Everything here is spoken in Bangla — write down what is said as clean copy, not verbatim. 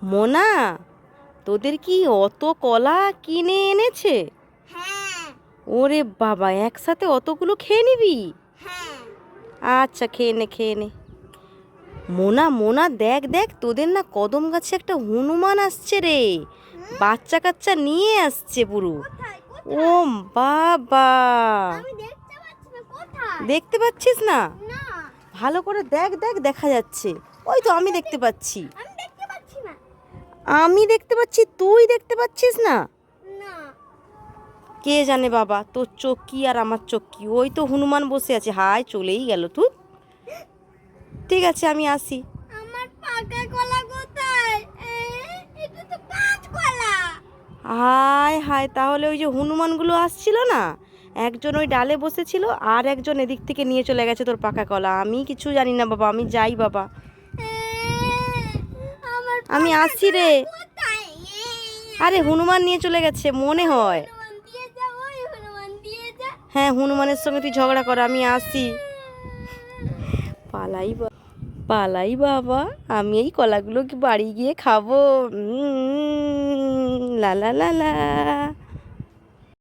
মোনা, তোদের কি অত কলা কিনে এনেছে? হ্যাঁ। ওরে বাবা, একসাথে অতগুলো খেয়ে নিবি? হ্যাঁ। আচ্ছা, খেয়ে নে খেয়ে নে। মোনা মোনা, দেখ দেখ, তোদের না কদম গাছে একটা হনুমান আসছে রে। বাচ্চা কাচ্চা নিয়ে আসছে পুরো। কোথায় ও কোথায়? বাবা, আমি দেখতে পাচ্ছি না, কোথায়? দেখতে পাচ্ছিস না? না, ভালো করে দেখ দেখ, দেখা যাচ্ছে। ওই তো আমি দেখতে পাচ্ছি। আমি দেখতে পাচ্ছি না। আমি দেখতে পাচ্ছি, তুই দেখতে পাচ্ছিস না? না, কে জানে বাবা, তোর চোখ কি আর আমার চোখ কি। ওই তো হনুমান বসে আছে। হায়, চলেই গেল তুই। ঠিক আছে, আমি আসি। আমার পাকা কলা কোথায়? এটা তো কাঁচ কলা। হায় হায়, তাহলে ওই যে হনুমানগুলো আসছিল না, একজন ওই ডালে বসেছিল আর একজন এদিক থেকে নিয়ে চলে গেছে তোর পাকা কলা। আমি কিছু জানি না বাবা, আমি যাই বাবা। আমার আমি পাকা আসি কলা রে। কোথায়? আরে হনুমান নিয়ে চলে গেছে মনে হয়। হনুমান দিয়ে যা, ওই হনুমান দিয়ে যা। হ্যাঁ, হনুমানের সঙ্গে তুই ঝগড়া কর, আমি আসি। পালাই পালাই বাবা, আমি এই কলাগুলো কি বাড়ি গিয়ে খাবো। লা লা লা লা।